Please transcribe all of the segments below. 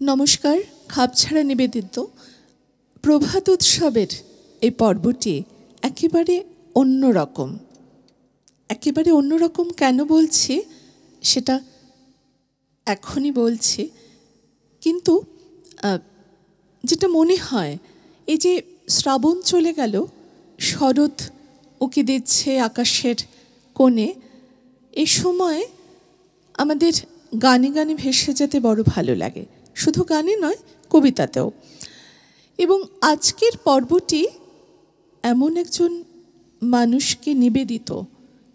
নমস্কার। খাপছাড়া নিবেদিত প্রভাত উৎসবের এই পর্বটি একেবারে অন্যরকম। একেবারে অন্যরকম কেন বলছি সেটা এখনই বলছি, কিন্তু যেটা মনে হয় এই যে শ্রাবণ চলে গেল, শরৎ উকি দিচ্ছে আকাশের কোণে, এই সময় আমাদের গানে গানে ভেসে যেতে বড় ভালো লাগে, শুধু গানে নয় কবিতাতেও। এবং আজকের পর্বটি এমন একজন মানুষকে নিবেদিত,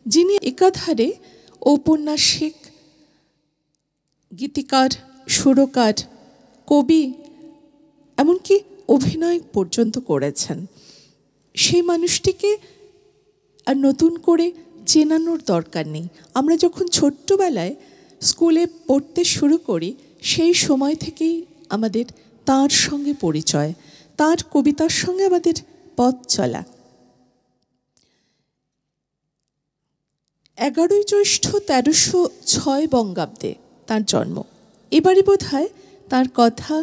যিনি একাধারে ঔপন্যাসিক, গীতিকার, সুরকার, কবি, এমনকি অভিনয় পর্যন্ত করেছেন। সেই মানুষটিকে আর নতুন করে চেনানোর দরকার নেই। আমরা যখন ছোট্টবেলায় স্কুলে পড়তে শুরু করি, সেই সময় থেকেই আমাদের তাঁর সঙ্গে পরিচয়, তাঁর কবিতার সঙ্গে আমাদের পথ চলা। 11ই জ্যৈষ্ঠ 1306 বঙ্গাব্দে তাঁর জন্ম। এবারে বোধ হয় তাঁর কথা,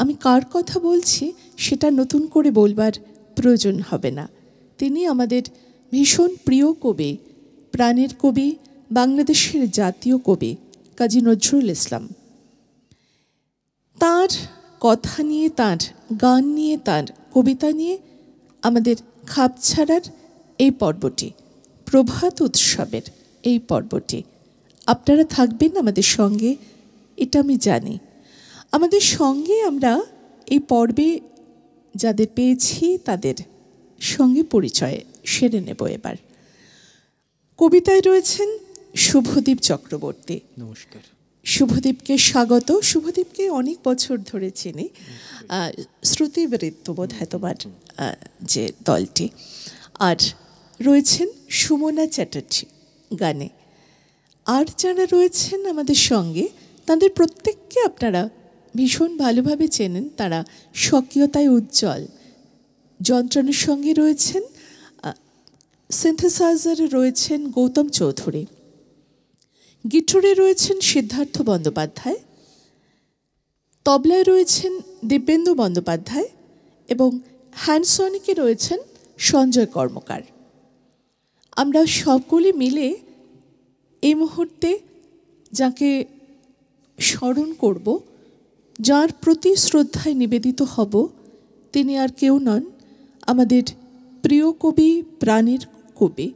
আমি কার কথা বলছি সেটা নতুন করে বলবার প্রয়োজন হবে না। তিনি আমাদের ভীষণ প্রিয় কবি, প্রাণের কবি, বাংলাদেশের জাতীয় কবি কাজী নজরুল ইসলাম। তাঁর কথা নিয়ে, তাঁর গান নিয়ে, তাঁর কবিতা নিয়ে আমাদের খাপছাড়ার এই পর্বটি, প্রভাত উৎসবের এই পর্বটি। আপনারা থাকবেন আমাদের সঙ্গে, এটা আমি জানি। আমাদের সঙ্গে আমরা এই পর্বে যাদের পেয়েছি তাদের সঙ্গে পরিচয় সেরে নেব এবার। কবিতায় রয়েছেন শুভদীপ চক্রবর্তী। নমস্কার। শুভদীপকে স্বাগত। শুভদীপকে অনেক বছর ধরে চিনি, শ্রুতিবৃত্ত বোধ হয় তোমার যে দলটি। আর রয়েছেন সুমনা চ্যাটার্জি গানে। আর যারা রয়েছেন আমাদের সঙ্গে তাদের প্রত্যেককে আপনারা ভীষণ ভালোভাবে চেনেন। তারা স্বকীয়তায় উজ্জ্বল। যন্ত্রণার সঙ্গে রয়েছেন, সিনথেসাইজারে রয়েছেন গৌতম চৌধুরী, গিটারে রয়েছেন সিদ্ধার্থ বন্দ্যোপাধ্যায়, তবলায় রয়েছেন দিব্যেন্দু বন্দ্যোপাধ্যায় এবং হ্যান্ডসনিকে রয়েছেন সঞ্জয় কর্মকার। আমরা সবগুলি মিলে এই মুহূর্তে যাকে স্মরণ করব, যার প্রতি শ্রদ্ধায় নিবেদিত হব, তিনি আর কেউ নন, আমাদের প্রিয় কবি, প্রাণের কবি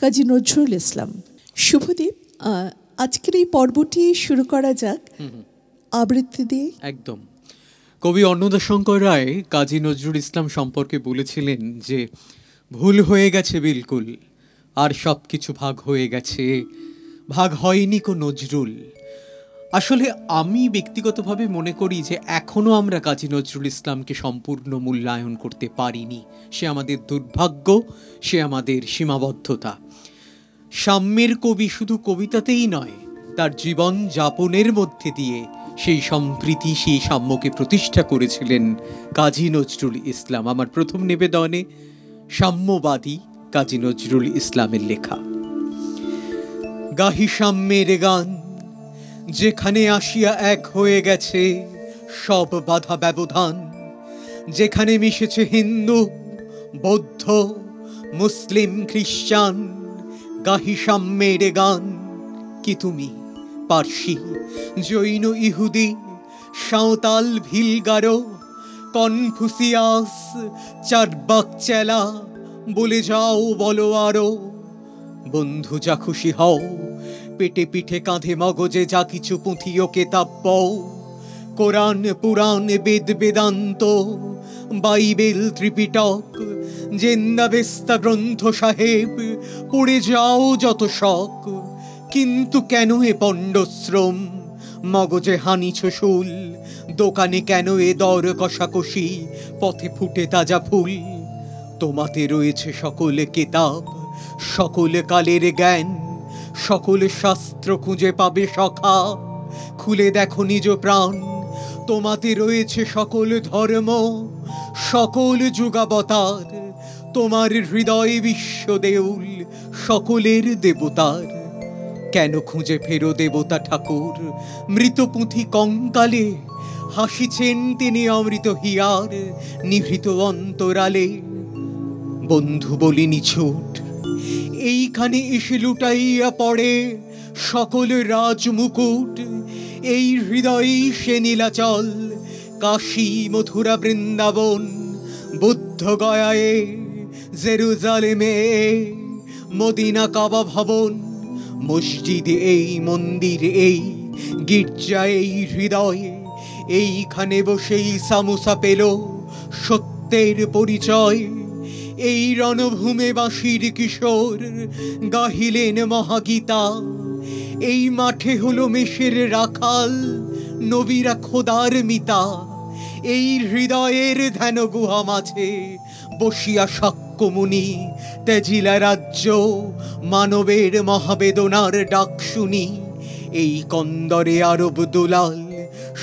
কাজী নজরুল ইসলাম। শুভদীপ, আজকের এই পর্বটি শুরু করা যাক আবৃত্তি দিয়ে। একদম। কবি অন্নদাশঙ্কর রায় কাজী নজরুল ইসলাম সম্পর্কে বলেছিলেন যে ভুল হয়ে গেছে বিলকুল, আর সব কিছু ভাগ হয়ে গেছে, ভাগ হয়নি কো নজরুল। আসলে আমি ব্যক্তিগতভাবে মনে করি যে এখনও আমরা কাজী নজরুল ইসলামকে সম্পূর্ণ মূল্যায়ন করতে পারিনি। সে আমাদের দুর্ভাগ্য, সে আমাদের সীমাবদ্ধতা। সাম্যের কবি শুধু কবিতাতেই নয়, তার জীবন যাপনের মধ্যে দিয়ে সেই সম্প্রীতি, সেই সাম্যকে প্রতিষ্ঠা করেছিলেন কাজী নজরুল ইসলাম। আমার প্রথম নিবেদনে সাম্যবাদী কাজী নজরুল ইসলামের লেখা। গাহি সাম্যের গান, যেখানে আসিয়া এক হয়ে গেছে সব বাধা ব্যবধান, যেখানে মিশেছে হিন্দু, বৌদ্ধ, মুসলিম, খ্রিস্টান। গাহি সাম্যের গান, কি তুমি পার্সি, জৈন, ইহুদি, সাঁওতাল, ভিলগারো, কনফুসিয়াস, চারবাক চেলা, বলে যাও বলো আরো। বন্ধু যা খুশি হও, পেটে পিঠে কাঁধে মগজে যা কিছু পুঁথিও কেতাব পও। কোরআন, পুরাণ, বেদ, বেদান্ত, বাইবেল, ত্রিপিটক, জেন্দাবেস্তা গ্রন্থ সাহেব, পড়ে যাও যত শখ। কিন্তু কেন এ পণ্ডশ্রম, মগজে হানিছ শুল, দোকানে কেন এ দর কষাকষি, পথে ফুটে তাজা ফুল। তোমাতে রয়েছে সকল কেতাব, সকল কালের জ্ঞান, সকল শাস্ত্র খুঁজে পাবে সখা। খুলে দেখো নিজ প্রাণ, তোমাতে রয়েছে সকল ধর্ম, সকল যুগাবতার। তোমার হৃদয় বিশ্ব দেউল, সকলের দেবতার। কেন খুঁজে ফেরো দেবতা ঠাকুর, মৃত পুঁথি কঙ্কালে হাসিছেন তিনি অমৃত হিয়ার নিভৃত অন্তরালে। বন্ধু বলি নিছুট, এইখানে এসে লুটাইয়া পড়ে সকল রাজমুকুট। এই হৃদয়ে সে নীলাচল, কাশী মথুরা বৃন্দাবন, বুদ্ধ গয়ায়ে জেরুজালেমে, মদিনা কাবা ভবন, মসজিদ এই মন্দির এই গির্জা এই হৃদয়ে। এইখানে বসেই সামুসা পেল সত্যের পরিচয়। এই রণভূমে বাঁশির কিশোর গাহিলেন মহাগীতা। এই মাঠে হলো মেষের রাখাল, নবীরা খোদার মিতা। এই হৃদয়ের ধ্যান গুহা মাঝে বসিয়া সাক্ষ্যমুনি, তেজিলা রাজ্য মানবের মহাবেদনার ডাক শুনি। এই কন্দরে আরব দুলাল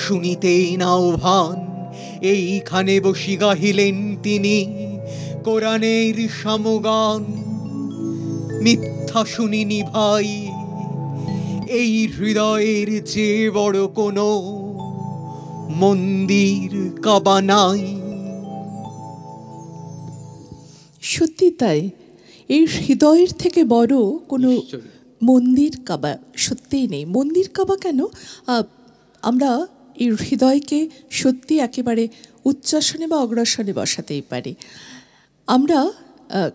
শুনিতে নাও ভান, এইখানে বসি গাহিলেন তিনি কোরআনের সমগান। মিথ্যা শুনিনি ভাই, এই হৃদয়ের যে বড় কোনো মন্দির কাবা নাই। সত্যি তাই, এই হৃদয়ের থেকে বড় কোনো মন্দির কাবা সত্যিই নেই। মন্দির কাবা কেন, আমরা এই হৃদয়কে সত্যি একেবারে উচ্চাসনে বা অগ্রাসনে বসাতেই পারি। আমরা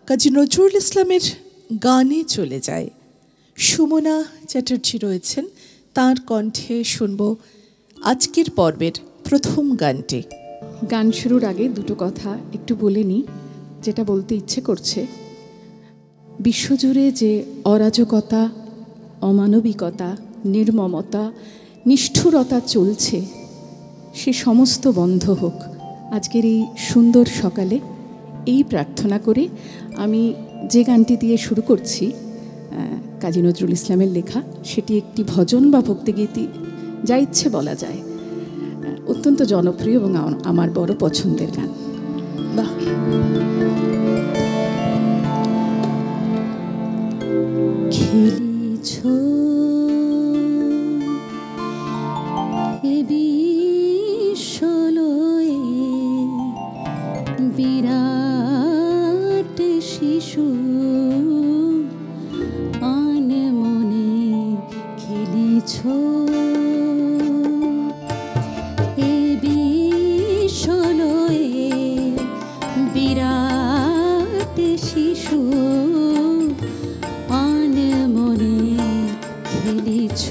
কাজী নজরুল ইসলামের গানে চলে যাই। সুমনা চ্যাটার্জি রয়েছেন, তার কণ্ঠে শুনব আজকের পর্বের প্রথম গানটি। গান শুরুর আগে দুটো কথা একটু বলে নিই, যেটা বলতে ইচ্ছে করছে। বিশ্বজুড়ে যে অরাজকতা, অমানবিকতা, নির্মমতা, নিষ্ঠুরতা চলছে, সে সমস্ত বন্ধ হোক আজকের এই সুন্দর সকালে, এই প্রার্থনা করে আমি যে গানটি দিয়ে শুরু করছি, কাজী নজরুল ইসলামের লেখা, সেটি একটি ভজন বা ভক্তিগীতি, যা ইচ্ছে বলা যায়। অত্যন্ত জনপ্রিয় এবং আমার বড় পছন্দের গান। বাহ, খেলিছ বিশ্বলয়ে বিরাট শিশু, আনমনে খেলিছ বিশ্বলয়ে বিরাট শিশু, আনমনে খেলিছ।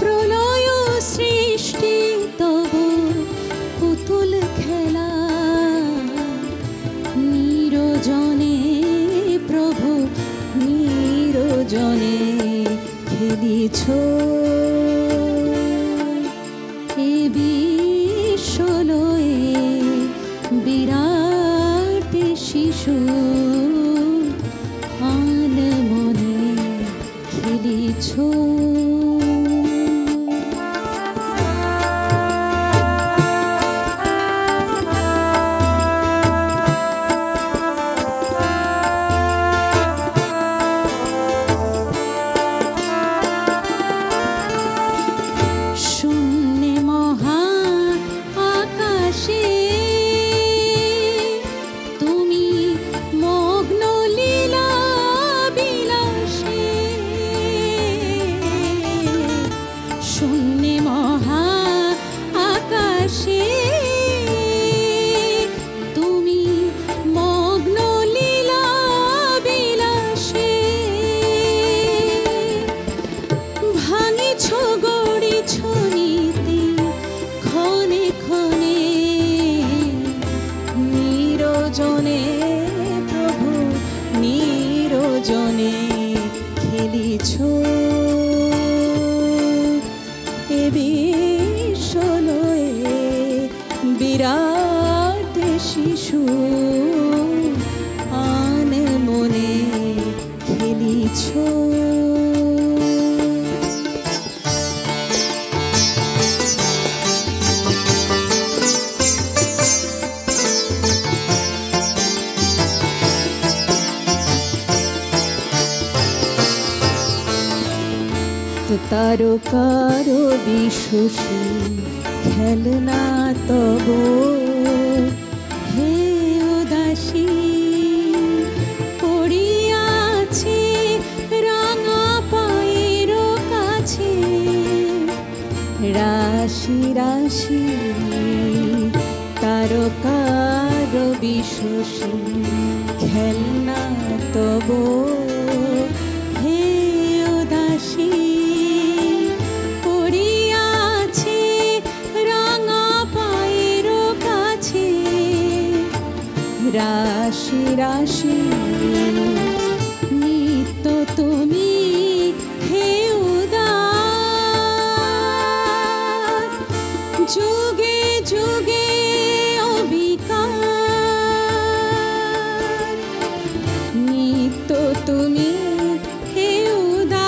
প্রলয় সৃষ্টি তব পুতুল খেলা, নিরজনে প্রভু নিরজনে খেলিছ। এ বিশ্বলয়ে বিরাট শিশু, আনমনে খেলিছ। শূন্যে মহা আকাশে তুমি মগ্ন লীলা বিলাসে, শূন্যে মহা আকাশে তুমি মগ্ন লীলা বিলাসে। ভাঙিছ গড়িছ নীতি ক্ষণে ক্ষণে, নিরজনে প্রভু নিরজনে খেলিছ। এ বিশ্বলয়ে বিরাট শিশু, আনমনে খেলিছ। তারকার বিশ্বসী খেলনা তব, হে উদাসী পড়িয়াছে রাঙা পায়ের কাছে, রাশি রাশি তারকার বিশ্বসী খেলনা তব, হে উদাসী পড়িয়াছে রাঙা পায়ের কাছে, রাশি রাশি নিত্য তুমি হে উদার, যুগে যুগে অবিকার, নিত্য তুমি হে উদার,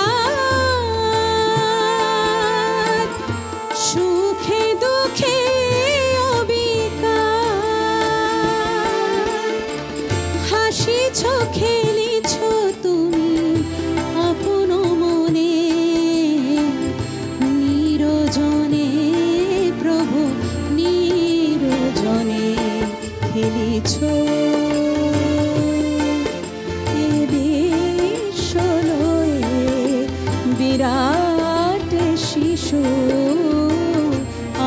সুখে দুঃখে অবিকার, হাসিছ খেলিছ তুমি আপন মনে, নিরজনে প্রভু নিরজনে খেলিছ, এ বিশ্বলয়ে বিরাট শিশু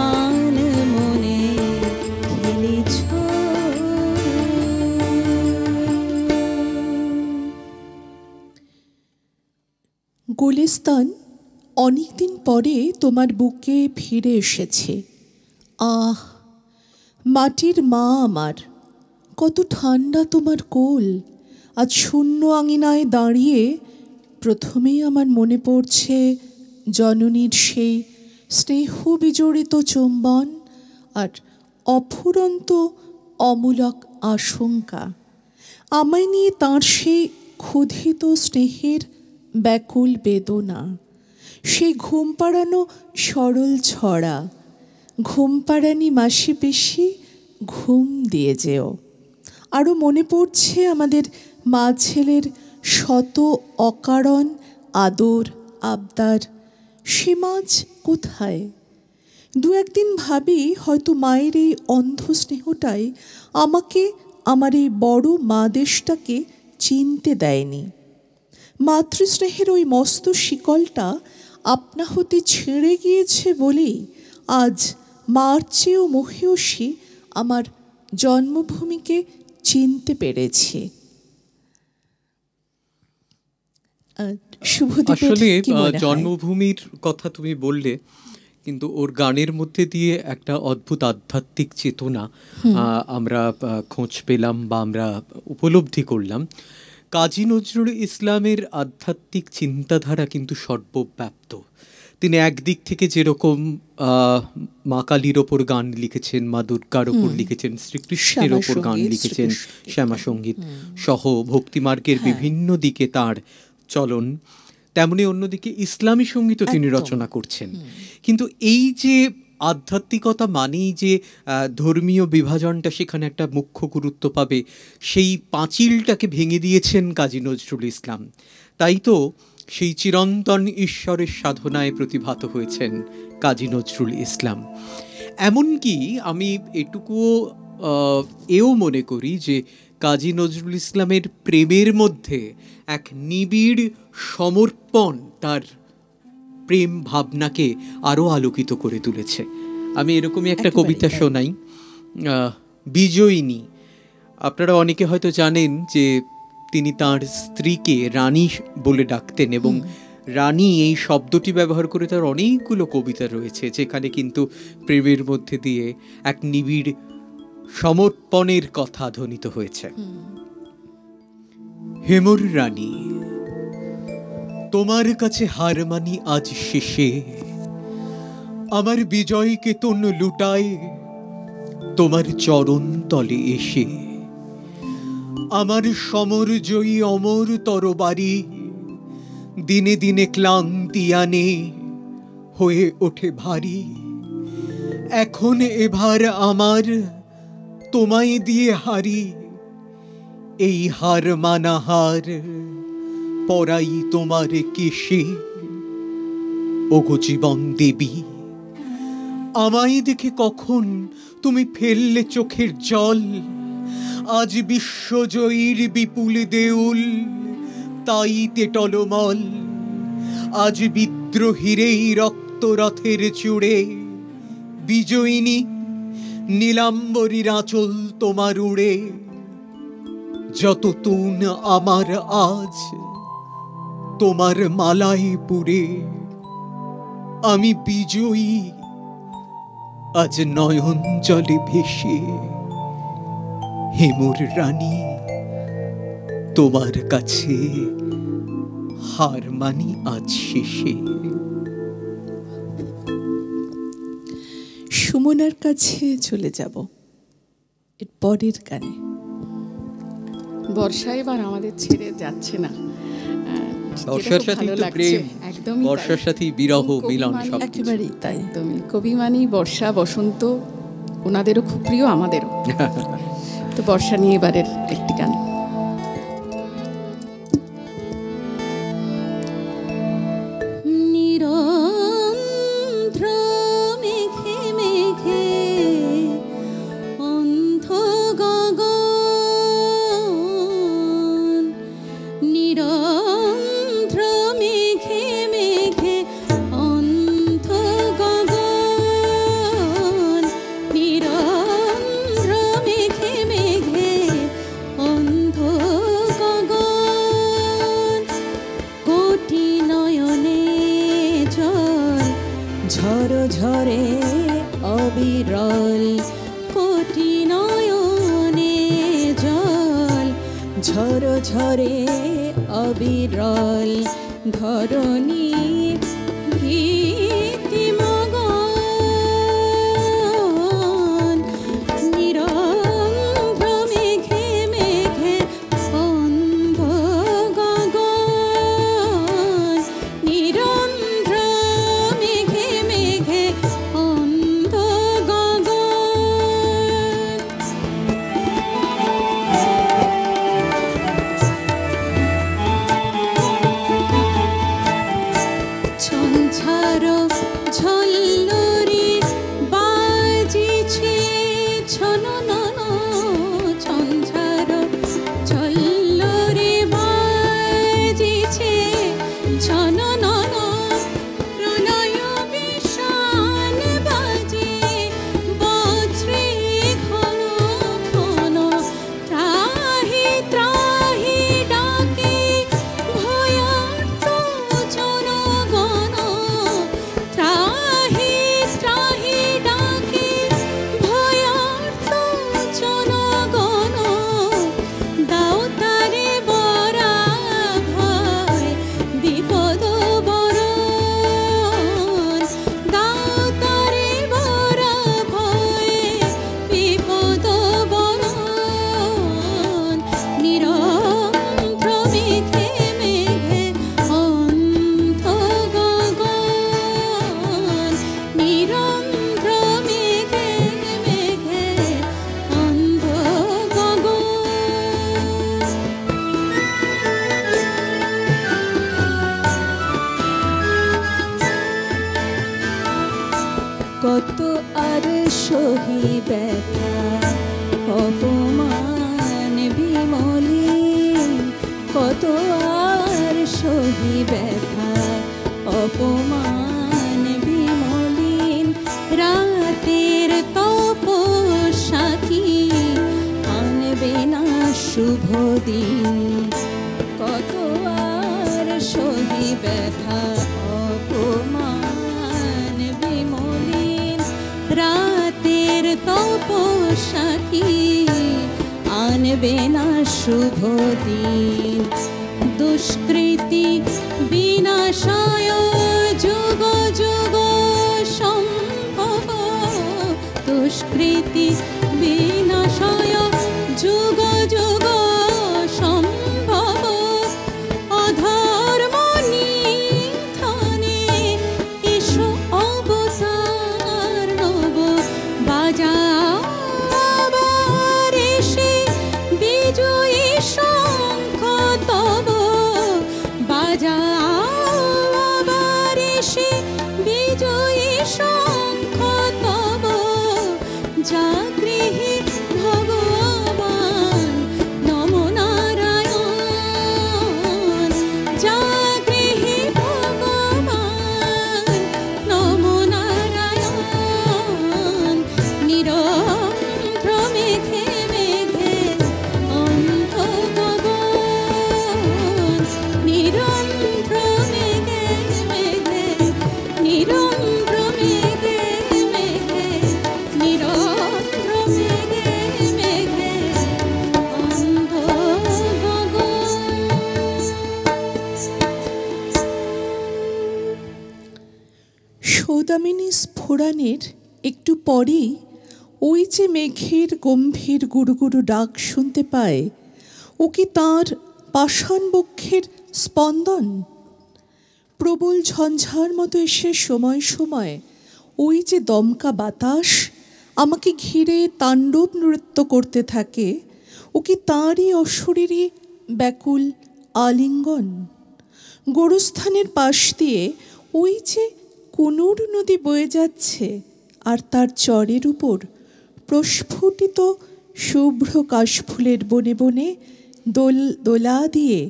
আন মনে খেলিছ। গুলিস্তান অনেকদিন পরে তোমার বুকে ফিরে এসেছে। আহ, মাটির মা আমার, কত ঠান্ডা তোমার কোল। আজ শূন্য আঙিনায় দাঁড়িয়ে প্রথমেই আমার মনে পড়ছে জননীর সেই স্নেহ বিজড়িত চুম্বন আর অফুরন্ত অমূলক আশঙ্কা। আমায় নিয়ে তাঁর সেই ক্ষুধিত স্নেহের ব্যাকুল বেদনা, সেই ঘুম পাড়ানো সরল ছড়া, ঘুম পাড়ানি মাসি পিসি ঘুম দিয়ে যেও। আরও মনে পড়ছে আমাদের মা ছেলের শত অকারণ আদর আবদার। সে মাছ কোথায়? দু একদিন ভাবি হয়তো মায়ের এই অন্ধ স্নেহটাই আমাকে আমার এই বড় মা দেশটাকে চিনতে দেয়নি। মাতৃস্নেহের ওই মস্ত শিকলটা আপনা হতে ছিঁড়ে গিয়েছে বলেই আজ মার চেয়েও মহিয়সী আমার জন্মভূমিকে চিনতে পেরেছি। আসলে জন্মভূমির কথা তুমি বললে, কিন্তু ওর গানের মধ্যে দিয়ে একটা অদ্ভুত আধ্যাত্মিক চেতনা আমরা খোঁজ পেলাম বা আমরা উপলব্ধি করলাম। কাজী নজরুল ইসলামের আধ্যাত্মিক চিন্তাধারা কিন্তু সর্বব্যাপ্ত। তিনি একদিক থেকে যেরকম মা কালীর ওপর গান লিখেছেন, মা দুর্গার ওপর লিখেছেন, শ্রীকৃষ্ণের ওপর গান লিখেছেন, শ্যামা সঙ্গীত সহ ভক্তিমার্গের বিভিন্ন দিকে তার চলন, তেমনি অন্যদিকে ইসলামী সঙ্গীতও তিনি রচনা করছেন। কিন্তু এই যে আধ্যাত্মিকতা মানেই যে ধর্মীয় বিভাজনটা সেখানে একটা মুখ্য গুরুত্ব পাবে, সেই পাঁচিলটাকে ভেঙে দিয়েছেন কাজী নজরুল ইসলাম। তাই তো সেই চিরন্তন ঈশ্বরের সাধনায় প্রতিভাত হয়েছেন কাজী নজরুল ইসলাম। এমনকি আমি এটুকুও এও মনে করি যে কাজী নজরুল ইসলামের প্রেমের মধ্যে এক নিবিড় সমর্পণ তার প্রেম ভাবনাকে আরও আলোকিত করে তুলেছে। আমি এরকমই একটা কবিতা শোনাই, বিজয়িনী। আপনারা অনেকে হয়তো জানেন যে তিনি তার স্ত্রীকে রানী বলে ডাকতেন, এবং রানী এই শব্দটি ব্যবহার করে তার অনেকগুলো কবিতা রয়েছে যেখানে কিন্তু প্রেমের মধ্যে দিয়ে এক নিবিড় সমর্পণের কথা ধ্বনিত হয়েছে। হেমর রানী, তোমার কাছে হার মানি আজ শেষে, আমার বিজয় কেতন লুটায় তোমার চরণ তলে এসে। আমার সমর জয়ী অমর তরবারি দিনে দিনে ক্লান্তি আনে হয়ে ওঠে ভারী। এখন এবার আমার তোমায় দিয়ে হারি, এই হার মানা হার পরাই তোমার কেশে। ওগো জীবন দেবী, আমায় দেখে কখন তুমি ফেললে চোখের জল? আজ বিশ্বজয়ীর বিপুল দেউল তাইতে টলমল। আজ বিদ্রোহীর এই রক্তরথের চূড়ে বিজয়িনী নীলাম্বরীর আঁচল তোমার উড়ে। যত তুন আমার আজ তোমার মালায় পুরে, আমি বিজয়ী আজ নয়ন জলে ভেসে। হেমুর রানী, তোমার কাছে হার মানি আজ শেষে। সুমনার কাছে চলে যাব এর পরের গানে। বর্ষা এবার আমাদের ছেড়ে যাচ্ছে না। বর্ষার সাথে প্রেম, একদমই বর্ষার সাথে বিরহ মিলন সব একেবারেই তাই। একদমই কবি মানেই বর্ষা বসন্ত, ওনাদেরও খুব প্রিয়, আমাদেরও। তো বর্ষা নিয়ে এবারের একটি গান। ঝড় ঝরে অবিরল কোটি নয়নে জল, ঝড় ঝরে অবিরল ধরণী ভীতি মগন। নিরন্ধ্র মেঘে মেঘে অন্ধ গগন, নিরন্ধ্র মেঘে মেঘে অন্ধ গগন। ঝঞ্ঝার ঝল্লরি বাজিছে ছননন, ঝঞ্ঝার ঝল্লরি বাজিছে ছননন। প্রলয় বিষাণ বাজে বজ্রে ঘন ঘন, ত্রাহি ত্রাহি ডাকে ভয়ার্ত জনগণ। ত্রাহি ত্রাহি ডাকে ভয়ার্ত জনগণ। দাও তারে বরা ভয় বিপদ বরণ, দাও তারে বরা ভয় বিপদ বরণ। নিরন্ধ্র মেঘে মেঘে অন্ধ গগন, নিরন্ধ্র মেঘে মেঘে অন্ধ গগন। কত আর সহি ব্যথা অপমান বিমলিন, কত আর সহি ব্যথা অপমান বিমলিন। রাতের তপস্যাকি আনবে না শুভ দিন, কত আর সহি ব্যথা অপমান বিমলিন। রাতের তপস্যাকি আনবে না শুভ দিন। দুষ্কৃতি বিনাশায় যুগ যুগ সম্ভব, দুষ্কৃতি বিনাশায় যুগ যুগ সম্ভব। অধর্ম নিধনে এসো অবতার নব, বাজাবার এসে বিজয়ী শঙ্খ তব। বাজাবার এসে ঘোরানের একটু পরেই ওই যে মেঘের গম্ভীর গুরু গুরু ডাক শুনতে পায়, ও কি তাঁর পাষাণ বক্ষের স্পন্দন? প্রবল ঝঞ্ঝার মতো এসে সময় সময় ওই যে দমকা বাতাস আমাকে ঘিরে তাণ্ডব নৃত্য করতে থাকে, ও কি তাঁরই অশরীরী ব্যাকুল আলিঙ্গন? গোরস্থানের পাশ দিয়ে ওই যে কুনুর নদী বয়ে যাচ্ছে, আর তার চরের উপর প্রস্ফুটিত শুভ্র কাশফুলের বনে বনে দোলা দিয়ে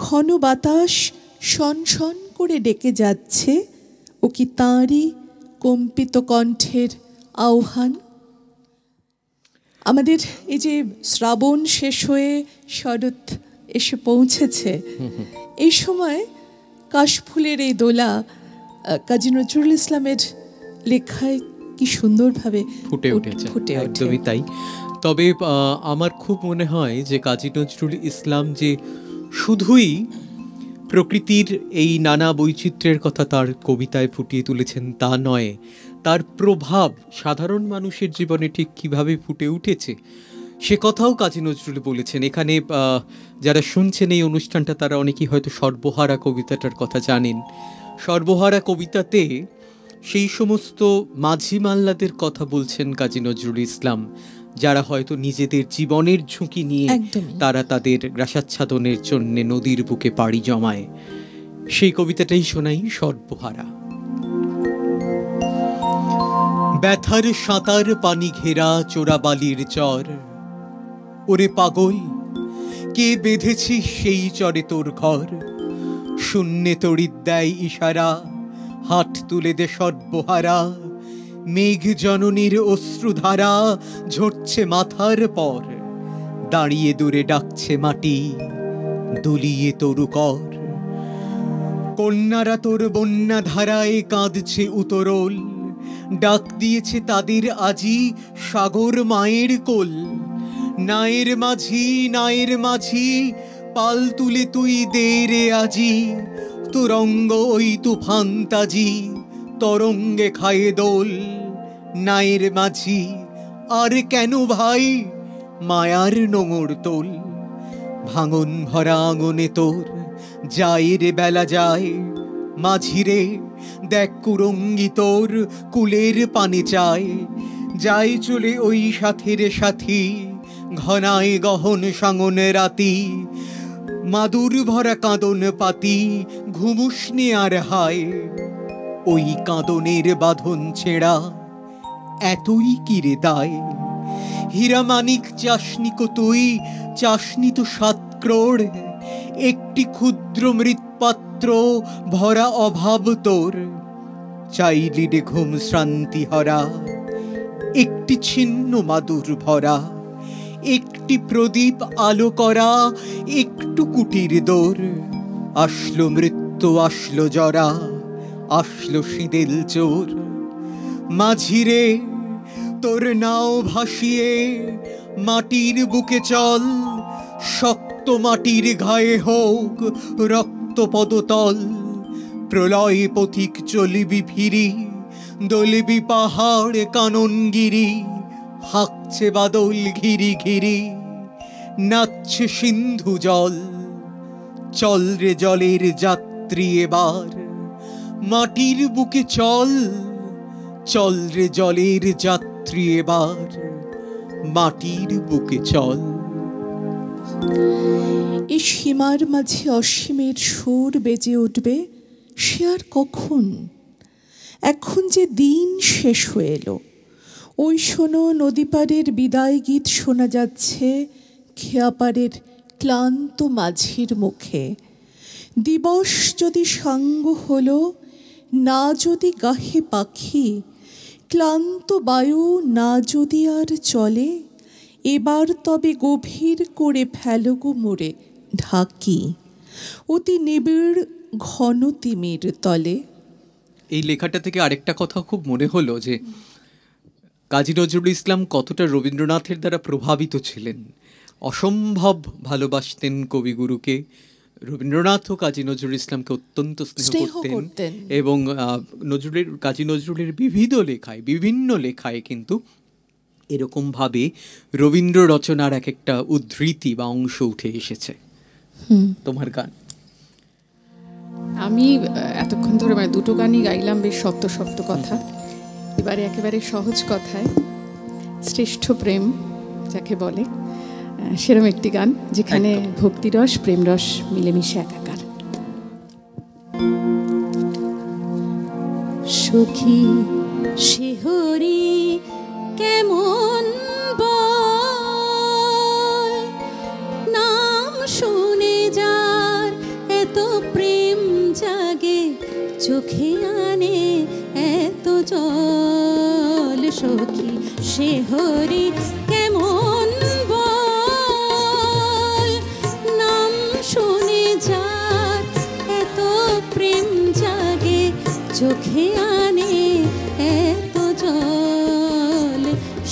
ঘন বাতাস শনশন করে ডেকে যাচ্ছে, ও কি তাঁরই কম্পিত কণ্ঠের আহ্বান? আমাদের এই যে শ্রাবণ শেষ হয়ে শরৎ এসে পৌঁছেছে, এই সময় কাশফুলের এই দোলা কাজী নজরুল ইসলামের লেখায় কি সুন্দরভাবে ফুটে উঠেছে, ফুটে ওঠে। একদমই তাই। তবে আমার খুব মনে হয় যে কাজী নজরুল ইসলাম যে শুধুই প্রকৃতির এই নানা বৈচিত্র্যের কথা তার কবিতায় ফুটিয়ে তুলেছেন তা নয়, তার প্রভাব সাধারণ মানুষের জীবনে ঠিক কিভাবে ফুটে উঠেছে সে কথাও কাজী নজরুল বলেছেন। এখানে যারা শুনছেন এই অনুষ্ঠানটা তারা অনেকেই হয়তো সর্বহারা কবিতাটার কথা জানেন। সর্বহারা কবিতাতে সেই সমস্ত মাঝি মাল্লাদের কথা বলছেন কাজী নজরুল ইসলাম, যারা হয়তো নিজেদের জীবনের ঝুঁকি নিয়ে তারা তাদের গ্রাসাচ্ছাদনের জন্য নদীর বুকে পাড়ি জমায়। সেই কবিতাটাই শোনাই, সর্বহারা। ব্যথার সাঁতার পানি ঘেরা চোরাবালির চর, ওরে পাগল কে বেঁধেছিস সেই চরে তোর ঘর? শূন্যে তড়িৎ দেয় ইশারা, হাত তুলে দে সর্বহারা। মেঘ জননীর অশ্রুধারা ঝরছে মাথার পর, দাঁড়িয়ে দূরে ডাকছে মাটি দুলিয়ে তরু কর। কন্যারা তোর বন্যা ধারায় কাঁদছে উতরল, ডাক দিয়েছে তাদের আজি সাগর মায়ের কোল। নায়ের মাঝি নায়ের মাঝি পাল তুলে তুই দে রে আজি, তুরঙ্গ ওই তুফান তাজি তরঙ্গে খায়ে দোল। নায়ের মাঝি আর কেন ভাই মায়ার নোঙর তোল, ভাঙন ভরা আঙনে তোর যায় রে বেলা যায়। মাঝিরে দেখ কুরঙ্গি তোর কুলের পানে চায়, যায় চলে ওই সাথীর সাথী ঘনায় গহন সাঙন রাতি। মাদুর ভরা কাঁদন পাতি ঘুমুসনি আর হায়, ওই কাঁদনের বাঁধন ছেঁড়া এতই কিরে দায়। হীরা মানিক চাসনি কো তুই, চাসনি তো 7 ক্রোড়, একটি ক্ষুদ্র মৃৎপাত্র ভরা অভাব তোর। চাইলি রে ঘুম শ্রান্তি হরা, একটি ছিন্ন মাদুর ভরা, একটি প্রদীপ আলো করা, একটু কুটির দোর। আসলো মৃত্যু আসলো জরা, আসলো সিদেল চোর। মাঝিরে তোর নাও ভাসিয়ে মাটির বুকে চল, শক্ত মাটির ঘায়ে হোক রক্ত পদতল। প্রলয় পথিক চলিবি ফিরি, দলিবি পাহাড় কাননগিরি। হাঁকছে বাদল ঘিরি ঘিরি, নাচছে সিন্ধু জল। চল রে জলের যাত্রী এবার, মাটির বুকে চল। চল রে জলের যাত্রী এবার, মাটির বুকে চল। এই সীমার মাঝে অসীমের সুর বেজে উঠবে, সে আর কখন? এখন যে দিন শেষ হয়ে এলো, ওই শোনো নদীপাড়ের বিদায় গীত শোনা যাচ্ছে খেয়াপাড়ের ক্লান্ত মাঝির মুখে। দিবস যদি সাঙ্গ হলো, না যদি গাহে পাখি, ক্লান্ত বায়ু না যদি আর চলে, এবার তবে গভীর করে ফেলো গো মোরে ঢাকি, অতি নিবিড় ঘন তিমির তলে। এই লেখাটা থেকে আরেকটা কথা খুব মনে হলো যে কাজী নজরুল ইসলাম কতটা রবীন্দ্রনাথের দ্বারা প্রভাবিত ছিলেন। অসম্ভব ভালোবাসতেন কবিগুরুকে, রবীন্দ্রনাথও কাজী নজরুল ইসলামকে অত্যন্ত স্নেহ করতেন এবং কাজী নজরুলের বিভিন্ন লেখায় কিন্তু এরকমভাবে রবীন্দ্র রচনার এক একটা উদ্ধৃতি বা অংশ উঠে এসেছে। তোমার গান? আমি এতক্ষণ ধরে দুটো গানই গাইলাম, বেশ শব্দ শব্দ কথা। এবারে একেবারে সহজ কথায় শ্রেষ্ঠ প্রেম যাকে বলে, সেরকম একটি গান যেখানে ভক্তিরস প্রেমরস মিলেমিশে একাকার। সখী শিহরি কেমন বল, নাম শুনে যার এত প্রেম জাগে, চোখে আনে এত জল। সখী শিহরি কেমন বল, নাম শুনে যার এত প্রেম জাগে, চোখে আনে এত জল।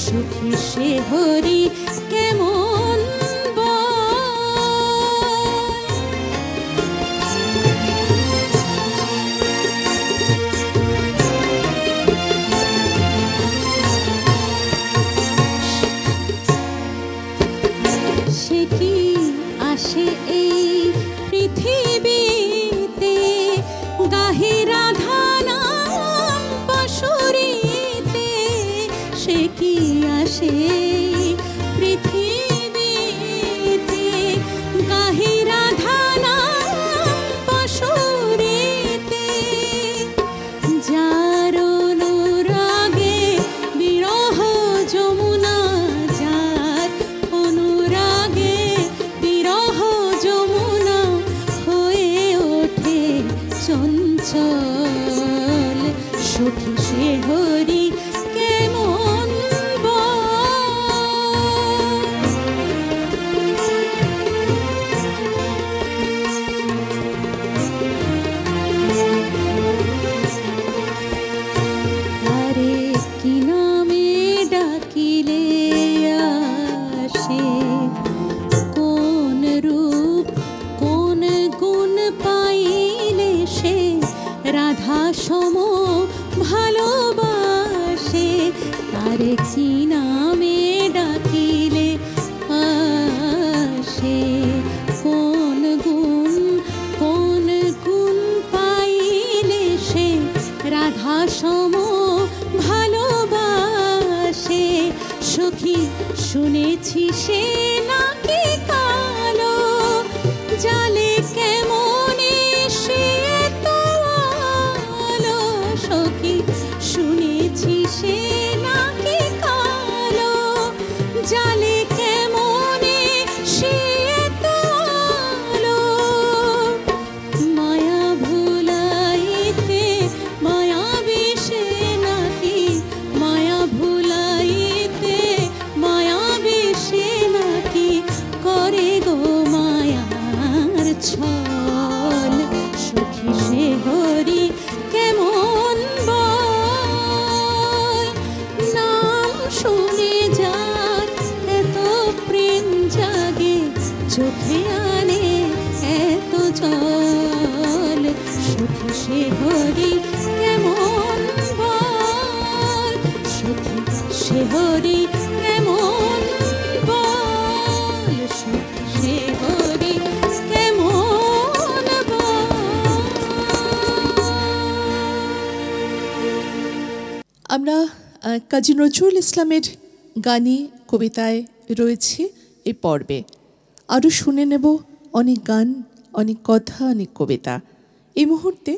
সখী শিহরি কেমন সে কি আসে এই পৃথিবীতে, গাহে রাধা নাম বাঁশুরিতে। সে কি আসে পৃথিবীতে, গাহে রাধা নাম বাঁশুরিতে। যার অনুরাগে বিরহ যমুনা, যার অনুরাগে বিরহ যমুনা হয়ে ওঠে চঞ্চল। সখী শিহরি কেমন আরে কি নামে ডাকিলে আসে, কোন রূপ কোন গুণ পাইলে সে রাধা সম ভালোবাসে। আরে কি নামে ডাকিলে আসে, কোন গুণ পাইলে সে রাধা সম ভালোবাসে। সখী শুনেছি সে নাকি কালো, জালে কেমনে সে তো আলো। সখী শুনেছি সে নাকি কালো, জালে কেমনে সে তো আলো। মায়া ভুলাইতে মায়া বেশে নাকি, মায়া ভুলাইতে মায়া বেশে নাকি, করে গো মায়ার ছল। সখী শিহরি কেমন বল, নাম শুনে যার এত প্রেম জাগে, চোখে আনে এত জল। সখী শিহরি কেমন বল, সখী শিহরি কেমন বল, সখী শিহরি কেমন বল। আমরা কাজী নজরুল ইসলামের গানে কবিতায় রয়েছে এই পর্বে। আরও শুনে নেব অনেক গান, অনেক কথা, অনেক কবিতা। এই মুহূর্তে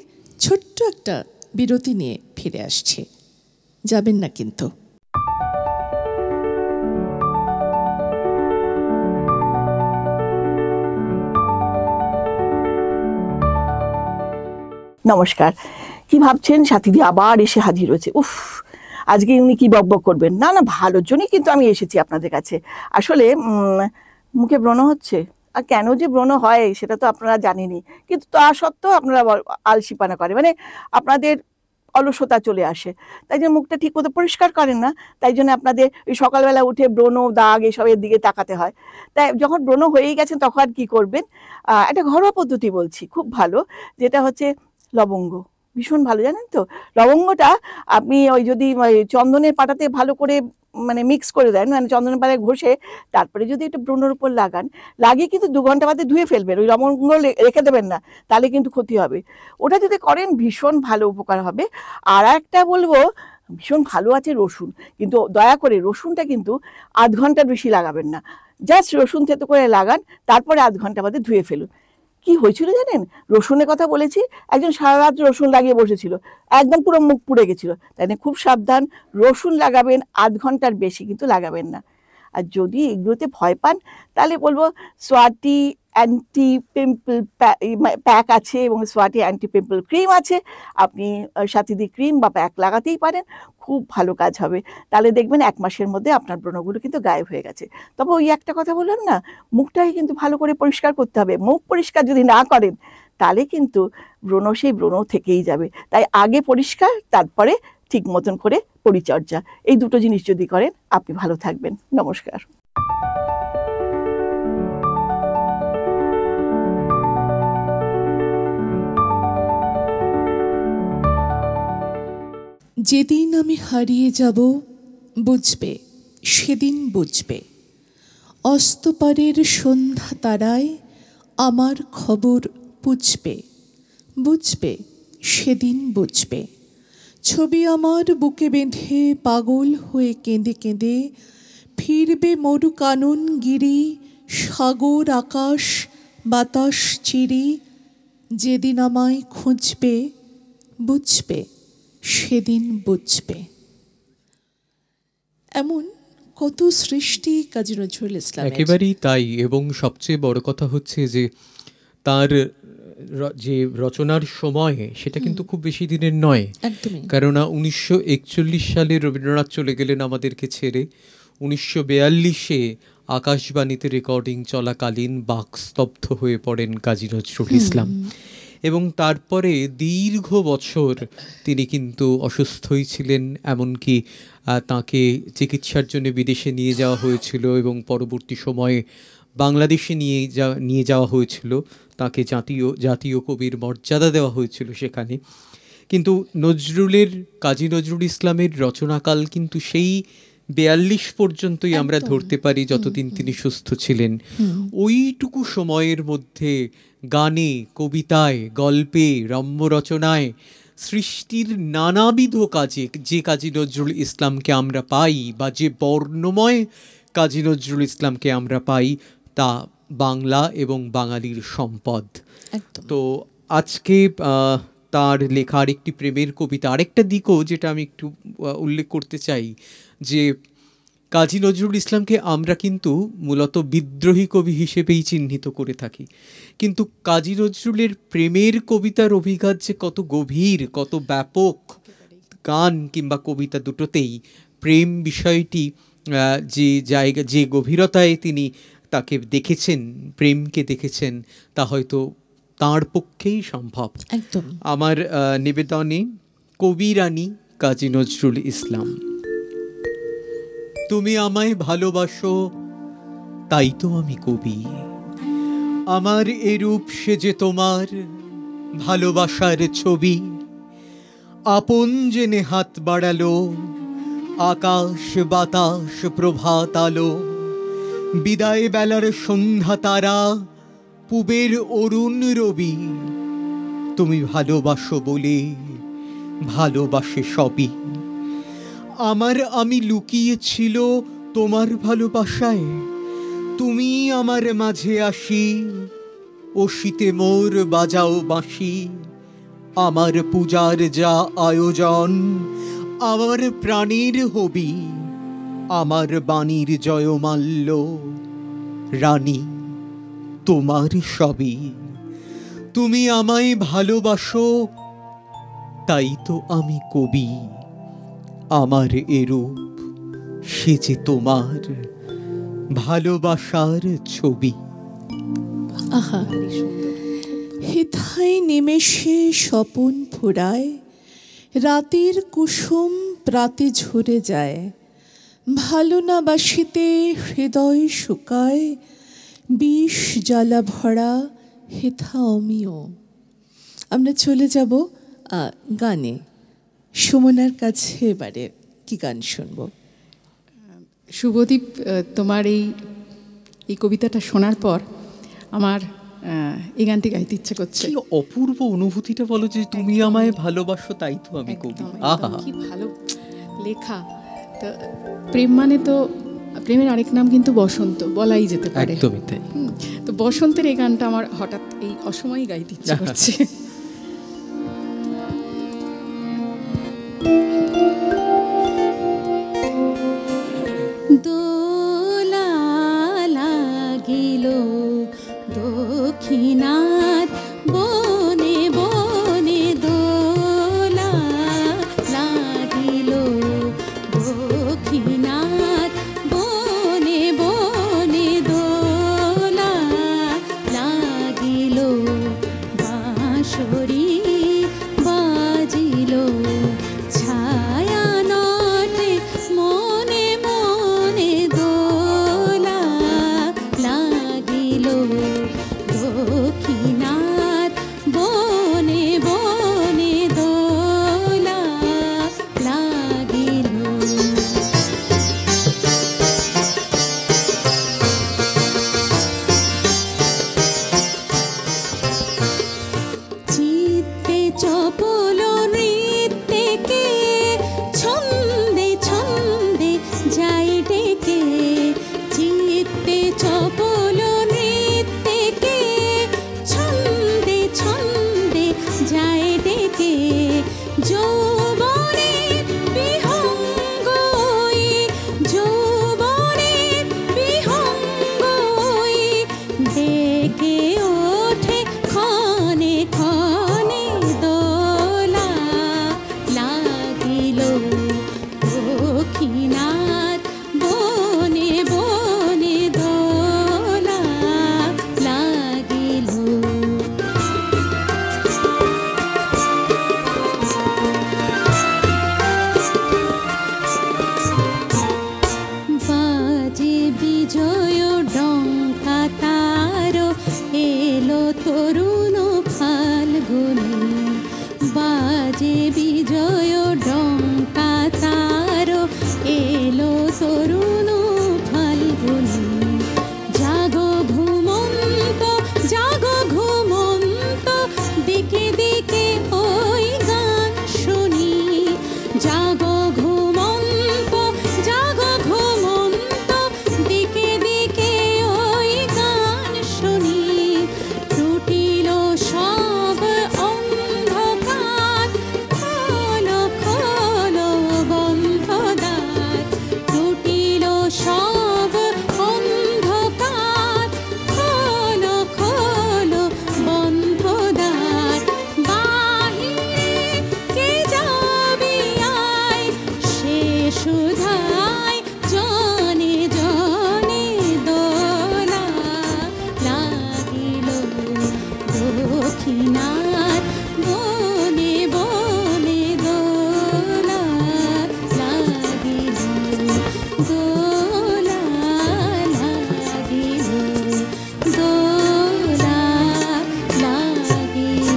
ছোট্ট একটা বিরতি নিয়ে ফিরে আসছি, যাবেন না কিন্তু। নমস্কার। কি ভাবছেন? সাথীদি আবার এসে হাজির হয়েছে। উফ, আজকে উনি কি বকবক করবেন? না না, ভালোর জন্যই কিন্তু আমি এসেছি আপনাদের কাছে। আসলে মুখে ব্রণ হচ্ছে, আর কেন যে ব্রণ হয় সেটা তো আপনারা জানেনই, কিন্তু তা সত্ত্বেও আপনারা আলসিপানা করে, মানে আপনাদের অলসতা চলে আসে, তাই জন্য মুখটা ঠিক মতো পরিষ্কার করেন না, তাই জন্য আপনাদের ওই সকালবেলা উঠে ব্রণ, দাগ এসবের দিকে তাকাতে হয়। তাই যখন ব্রণ হয়েই গেছেন তখন আর কি করবেন, একটা ঘরোয়া পদ্ধতি বলছি, খুব ভালো, যেটা হচ্ছে লবঙ্গ, ভীষণ ভালো, জানেন তো। লবঙ্গটা আপনি ওই যদি চন্দনের পাতাতে ভালো করে মানে মিক্স করে দেন, মানে চন্দনের পাতায় ঘষে তারপরে যদি একটু ব্রণের উপর লাগান, লাগিয়ে কিন্তু 2 ঘন্টা বাদে ধুয়ে ফেলবেন, ওই লবঙ্গ রেখে দেবেন না, তাহলে কিন্তু ক্ষতি হবে। ওটা যদি করেন ভীষণ ভালো উপকার হবে। আর একটা বলবো, ভীষণ ভালো আছে রসুন, কিন্তু দয়া করে রসুনটা কিন্তু আধ ঘন্টার বেশি লাগাবেন না, জাস্ট রসুন থেতো করে লাগান, তারপরে আধ ঘন্টা বাদে ধুয়ে ফেলুন। কি হয়েছিল জানেন, রসুনের কথা বলেছি, একজন সারা রাত রসুন লাগিয়ে বসেছিল, একদম পুরো মুখ পুড়ে গেছিল। তাই না, খুব সাবধান, রসুন লাগাবেন, আধ ঘন্টার বেশি কিন্তু লাগাবেন না। আর যদি এগুলোতে ভয় পান তাহলে বলবো সোয়াটি অ্যান্টি পিম্পল প্যাক আছে এবং সোয়াটি অ্যান্টি পিম্পল ক্রিম আছে, আপনি সাথীদি ক্রিম বা প্যাক লাগাতেই পারেন, খুব ভালো কাজ হবে। তাহলে দেখবেন 1 মাসের মধ্যে আপনার ব্রণগুলো কিন্তু গায়েব হয়ে গেছে। তবে ওই একটা কথা বললাম না, মুখটাই কিন্তু ভালো করে পরিষ্কার করতে হবে। মুখ পরিষ্কার যদি না করেন তাহলে কিন্তু ব্রণ সেই ব্রণ থেকেই যাবে। তাই আগে পরিষ্কার, তারপরে ঠিক মতন করে পরিচর্যা, এই দুটো জিনিস যদি করেন আপনি ভালো থাকবেন। নমস্কার। যেদিন আমি হারিয়ে যাব বুঝবে, সেদিন বুঝবে, অস্তপারের সন্ধ্যা তারায় আমার খবর পুছবে, বুঝবে সেদিন বুঝবে। ছবি আমার বুকে বেঁধে পাগল হয়ে কেঁদে কেঁদে ফিরবে মরু কানন গিরি, সাগর আকাশ বাতাস চিরি। যেদিন আমায় খুঁজবে বুঝবে, সেদিন বুঝবে। এমন কত সৃষ্টি কাজী নজরুল ইসলাম, একেবারেই তাই। এবং সবচেয়ে বড় কথা হচ্ছে যে তার যে রচনার সময় সেটা কিন্তু খুব বেশি দিনের নয়, কেননা 1941 সালে রবীন্দ্রনাথ চলে গেলেন আমাদেরকে ছেড়ে। 1942-এ আকাশবাণীতে রেকর্ডিং চলাকালীন বাকস্তব্ধ হয়ে পড়েন কাজী নজরুল ইসলাম, এবং তারপরে দীর্ঘ বছর তিনি কিন্তু অসুস্থই ছিলেন। এমনকি তাকে চিকিৎসার জন্য বিদেশে নিয়ে যাওয়া হয়েছিল এবং পরবর্তী সময়ে বাংলাদেশে নিয়ে যাওয়া হয়েছিল, তাকে জাতীয় কবির মর্যাদা দেওয়া হয়েছিল সেখানে। কিন্তু কাজী নজরুল ইসলামের রচনাকাল কিন্তু সেই 42 পর্যন্তই আমরা ধরতে পারি, যতদিন তিনি সুস্থ ছিলেন। ওইটুকু সময়ের মধ্যে গানে, কবিতায়, গল্পে, রম্য রচনায়, সৃষ্টির নানাবিধ কাজে যে কাজী নজরুল ইসলামকে আমরা পাই, বা যে বর্ণময় কাজী নজরুল ইসলামকে আমরা পাই, তা বাংলা এবং বাঙালির সম্পদ। তো আজকে তার লেখার একটি প্রেমের কবিতা, আরেকটা দিকও যেটা আমি একটু উল্লেখ করতে চাই, যে কাজী নজরুল ইসলামকে আমরা কিন্তু মূলত বিদ্রোহী কবি হিসেবেই চিহ্নিত করে থাকি, কিন্তু কাজী নজরুলের প্রেমের কবিতার অভিঘাত যে কত গভীর, কত ব্যাপক। গান কিংবা কবিতা দুটোতেই প্রেম বিষয়টি যে গভীরতায় তিনি তাকে দেখেছেন, প্রেমকে দেখেছেন, তা হয়তো তাঁর পক্ষেই সম্ভব। আমার নিবেদনে কবি রানী কাজী নজরুল ইসলাম। তুমি আমায় ভালোবাসো তাই তো আমি কবি, আমার এরূপ সে যে তোমার ভালোবাসার ছবি। আপন জেনে হাত বাড়ালো আকাশ বাতাস প্রভাত আলো, বিদায় বেলার সন্ধ্যা তারা পূবের অরুণ রবি। তুমি ভালোবাসো বলে ভালোবাসে সবই, আমার আমি লুকিয়েছিল তোমার ভালোবাসায়। তুমি আমার মাঝে আসি ও শীতে মোর বাজাও বাঁশি। আমার পূজার যা আয়োজন আমার প্রাণীর হবি, আমার বাণীর জয়মাল্য রানী তোমার সবই। তুমি আমায় ভালোবাসো তাই তো আমি কবি, আমার এরূপ সে যে তোমার ভালোবাসার ছবি। আহা, হেথায় নিমেষে স্বপন ফুরায়, রাতের কুসুম প্রাতে ঝরে যায়, ভালো না বাসিতে হৃদয় শুকায়, বিষ জ্বালা ভরা হেথা অমিয়। আমরা চলে যাব গানে। সুমনার কাছে এবারে কি গান শুনবো? শুভদীপ, তোমার এই কবিতাটা শোনার পর আমার এই গানটি গাইতে ইচ্ছে করছে। কি অপূর্ব অনুভূতিটা বলো, যে তুমি আমায় ভালোবাসো তাই তো আমি কবি। আহা, কি ভালো লেখা। তো প্রেম মানে তো, প্রেমের আরেক নাম কিন্তু বসন্ত, বলাই যেতে পারে। একদমই তাই। তো বসন্তের এই গানটা আমার হঠাৎ এই অসময়ে গাইতে ইচ্ছে করছে। দোলা লাগিল দক্ষিণার বনে বনে, দোলা লাগিল দক্ষিণার বনে বনে, দোলা লাগিল বাঁশরি বাজিল, ছায়া নটে মনে মনে, দোলা লাগিল দক্ষিণার বনে বনে, দোলা লাগিল। চিত্তে চপল নৃত্যে কে, ছন্দে ছন্দে যাই ডেকে, চিত্তে চপল নৃত্যে কে, ছন্দে ছন্দে যাই ডেকে, যৌবনে বিহঙ্গই, যৌবনে বিহঙ্গই, ডেকে ওঠে ক্ষণে ক্ষণে, দোলা লাগিল দক্ষিণার বনে বনে, দোলা লাগিল। বাজে বিজয় ডঙ্কা তার, এলো তরুণ ফাল্গুনে, বাজে বিজয় ডঙ্কা তার, এলো তরুণ ফাল্গুনে, জাগো ঘুমন্ত জাগো ঘুমন্ত, দিকে দিকে ওই গান শুনি, জাগো ঘুমন্ত জাগো ঘুমন্ত, দিকে দিকে ওই গান শুনি, টুটিল সব অন্ধকার, খোলো খোলো বন্ধ দ্বার, টুটিল সব অন্ধকার, খোলো খোলো বন্ধ দ্বার, বাহিরে কে যাবি আয়, সে সুধায় জনে জনে, দোলা লাগিল দক্ষিণার বনে বনে, দোলা লাগিল, দোলা লাগিল, দোলা লাগিল।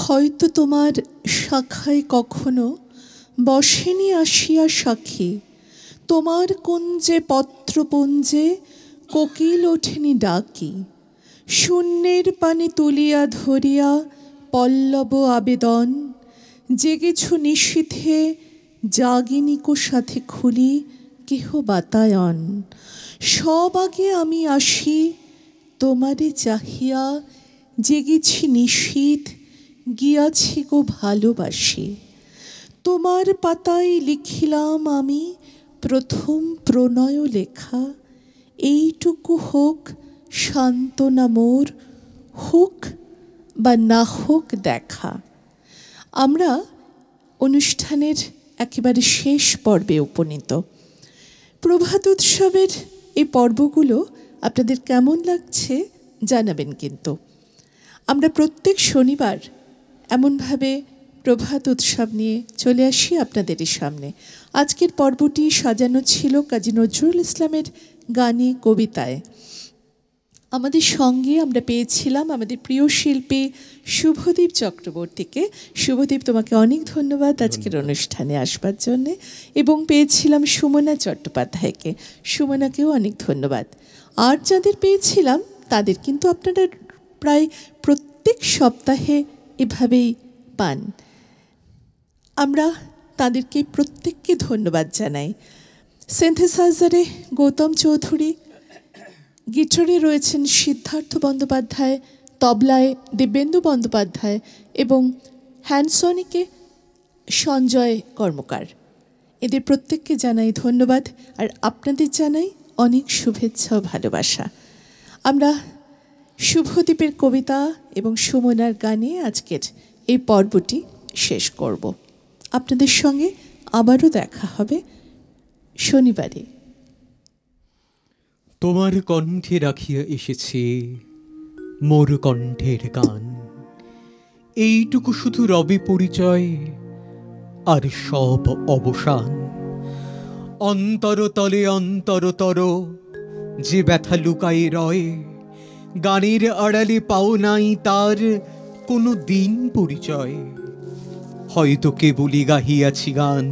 হয়তো তোমার শাখায় কখনো বসেনি আসিয়া সাক্ষী, তোমার কুঞ্জে পত্রপুঞ্জে কোকিল ওঠেনি ডাকি, শূন্যের পানে তুলিয়া ধরিয়া পল্লব আবেদন, জেগেছ নিশীথে জাগিনিকো সাথে খুলি কেহ বাতায়ন, সব আগে আমি আসি তোমারে চাহিয়া, জেগেছি নিশীথ গিয়াছি গো ভালোবাসি, তোমার পাতায় লিখিলাম আমি প্রথম প্রণয় লেখা, এইটুকু হোক সান্ত্বনা মোর, হোক বা না হোক দেখা। আমরা অনুষ্ঠানের একেবারে শেষ পর্বে উপনীত। প্রভাত উৎসবের এই পর্বগুলো আপনাদের কেমন লাগছে জানাবেন কিন্তু। আমরা প্রত্যেক শনিবার এমনভাবে প্রভাত উৎসব নিয়ে চলে আসি আপনাদেরই সামনে। আজকের পর্বটি সাজানো ছিল কাজী নজরুল ইসলামের গানে, কবিতায়। আমাদের সঙ্গে আমরা পেয়েছিলাম আমাদের প্রিয় শিল্পী শুভদীপ চক্রবর্তীকে। শুভদীপ, তোমাকে অনেক ধন্যবাদ আজকের অনুষ্ঠানে আসবার জন্যে। এবং পেয়েছিলাম সুমনা চট্টোপাধ্যায়কে। সুমনাকেও অনেক ধন্যবাদ। আর যাদের পেয়েছিলাম তাদের কিন্তু আপনারা প্রায় প্রত্যেক সপ্তাহে এভাবেই পান। আমরা তাদেরকে প্রত্যেককে ধন্যবাদ জানাই। সিনথেসাইজারে গৌতম চৌধুরী, গিটারে রয়েছেন সিদ্ধার্থ বন্দ্যোপাধ্যায়, তবলায় দিব্যেন্দু বন্দ্যোপাধ্যায় এবং হ্যান্ডসনিকে সঞ্জয় কর্মকার। এদের প্রত্যেককে জানাই ধন্যবাদ, আর আপনাদের জানাই অনেক শুভেচ্ছা ও ভালোবাসা। আমরা শুভদীপের কবিতা এবং সুমনার গানে আজকের এই পর্বটি শেষ করব। আপনাদের সঙ্গে আবারও দেখা হবে শনিবারে। তোমার কণ্ঠে রাখিয়া এসেছে মোর কণ্ঠের গান, এইটুকু শুধু রবে পরিচয়, আর সব অবসান। অন্তরতলে অন্তরতর যে ব্যথা লুকায়ে রয়, গানের আড়ালে পাও নাই তার কোনো দিন পরিচয়। হয়তো কেবলই গাহিয়াছি গান,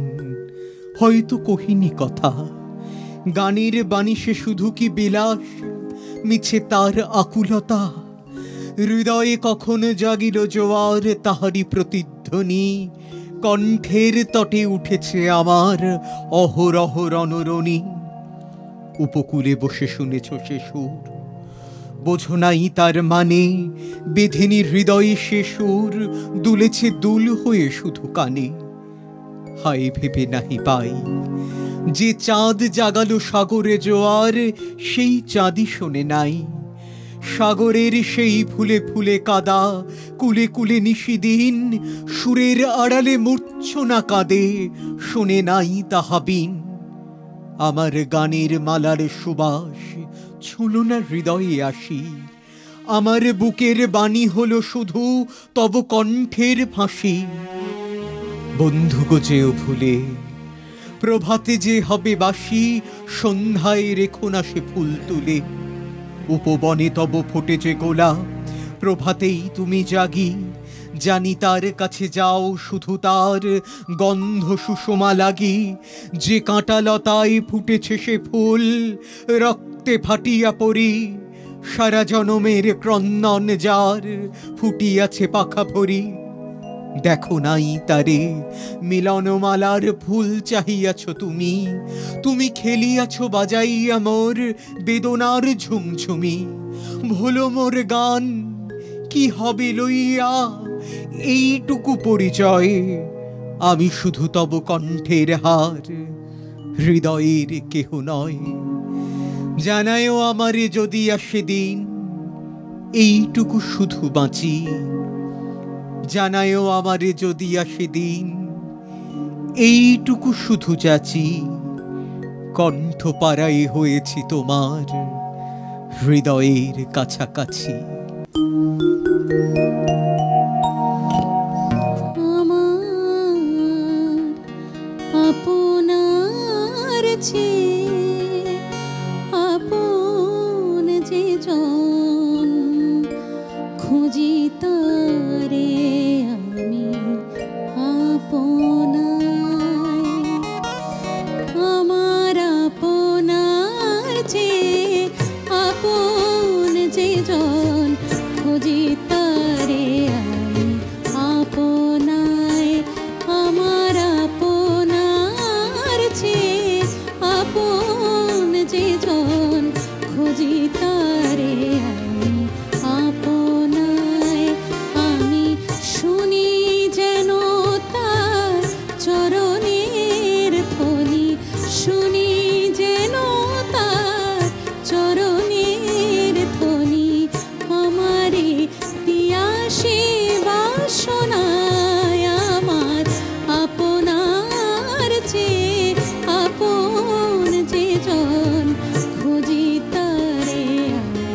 হয়তো কহিনি কথা, গানের বাণী সে শুধু কি বিলাস, মিছে তার আকুলতা। হৃদয়ে কখন জাগিল জোয়ার, তাহারি প্রতিধ্বনি, কণ্ঠের তটে উঠেছে আমার অহরহ রণরণী। উপকূলে বসে শুনেছ সে সুর, বোঝো নাই তার মানে, বেধিনী হৃদয়ে সে সুর দুলেছে দুল হয়ে শুধু কানে। হায় ভেবে নাহি পাই, যে চাঁদ জাগালো সাগরে জোয়ার, সেই চাঁদই শোনে নাই। সাগরের সেই ফুলে ফুলে কাদা, কুলে কুলে নিশিদিন, সুরের আড়ালে মূর্ছনা কাঁদে, শোনে নাই তাহা বিন। আমার গানের মালার সুবাস ছুঁলো না হৃদয়ে আসি, আমার বুকের বাণী হলো শুধু তব কণ্ঠের ফাঁসি। বন্ধু গো যেও ভুলে, প্রভাতে যে হবে বাসি, সন্ধ্যায় রেখো না সে ফুল তুলে। উপবনে তব ফোটেছে গোলাপ, প্রভাতেই তুমি জাগি, জানি তার কাছে যাও শুধু তার গন্ধ সুষমা লাগি। যে কাঁটা লতায় ফুটেছে সে ফুল, রক্তে ফাটিয়া পড়ি, সারা জনমের ক্রন্দন যার ফুটিয়াছে পাখা ভরি। দেখো নাই তারে মিলনমালার ফুল চাহিয়াছ তুমি, তুমি খেলিয়াছ বাজাইয়া মোর বেদনার ঝুমঝুমি। ভোলো মোর গান কি হবে লইয়া, এইটুকু পরিচয়, আমি শুধু তব কণ্ঠের হার, হৃদয়ের কেহ নয়। জানায়ও আমারে যদি আসে দিন, এইটুকু শুধু বাঁচি। জানায়ও আমারে যদি আসে দিন, এইটুকু শুধু যাচি। কণ্ঠ পাড়ায় হয়েছি তোমার, হৃদয়ের কাছাকাছি। আমার আপনার চেয়ে আপন যে জন, খুঁজি তারে আমি আপনায়। আমার আপনার চেয়ে আপন যে জন, খুঁজি তারে আমি আপনায়। আমার আপনার চেয়ে আপন যে জন, খুঁজি তারে আমি আপনায়। আমি শুনি যেন তার চরণের ধ্বনি, শুনি যেন তার চরণের ধ্বনি। আমারে পিয়াসে বাসনায়, আমার আপনার চেয়ে আপন যে জন, খুঁজি তারে আমি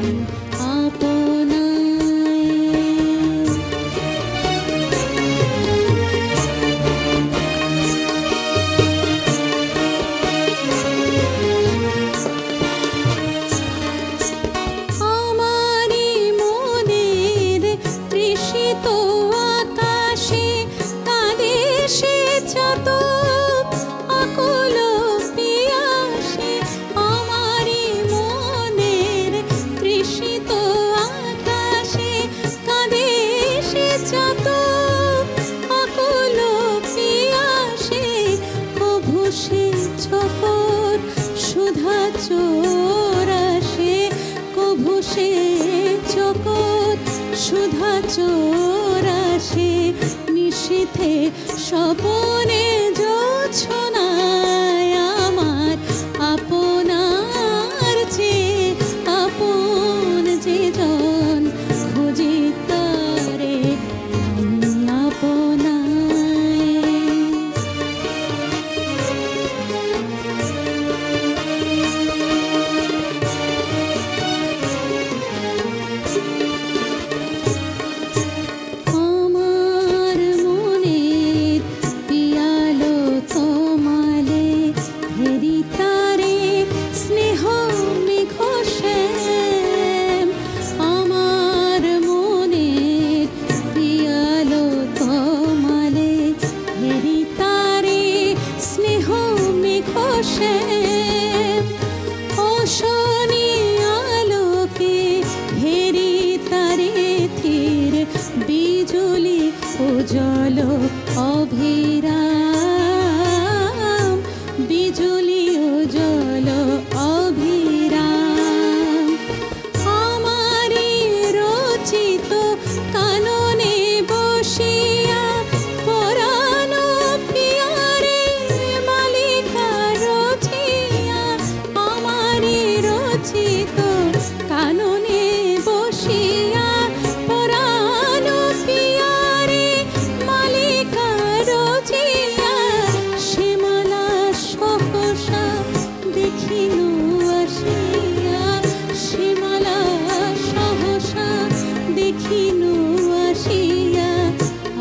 চোর আসে, কভু সে চকর সুধা চোর আসে, নিশীথে স্বপনে জোছনায় আমার আপনার চেয়ে আপন যে জন খুঁজি তারে আমি আপনায়। আমার মনের পিয়ালো তোমালে হেরি তারে স্নেহ মেঘ শ্যাম। আমার মনের পিয়ালো তোমালে হেরি তারে স্নেহ মেঘ শ্যাম। অশনি আলোকে হেরি তারে থির বিজুলি উজ্জ্বল অভিরাম, বিজুলি উজ্জ্বল অভিরাম। আমারি রচিত কাননে বসিয়া পরানো পিয়ারে মালিকা রচিয়া, আমারি রচিত কাননে বসিয়া পরানো পিয়ারে মালিকা রচিয়া, শ্যামলা সহসা দেখিনু আসিয়া, শ্যামলা সহসা দেখিনু আসিয়া,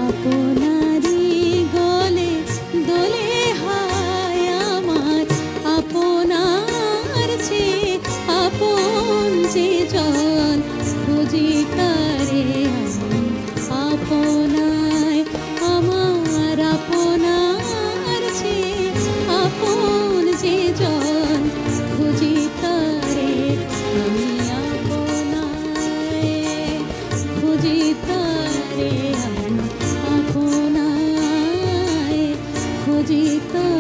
আপনারি গলে দোলে হায় আমার আপনার চেয়ে আপন যে জন খুঁজি তারে আমি আপনায়। আমার আপনার চেয়ে আপন যে জন খুঁজি তারে আমি আপনায়, খুঁজি তারে আমি আপনায়, খুঁজি তারে।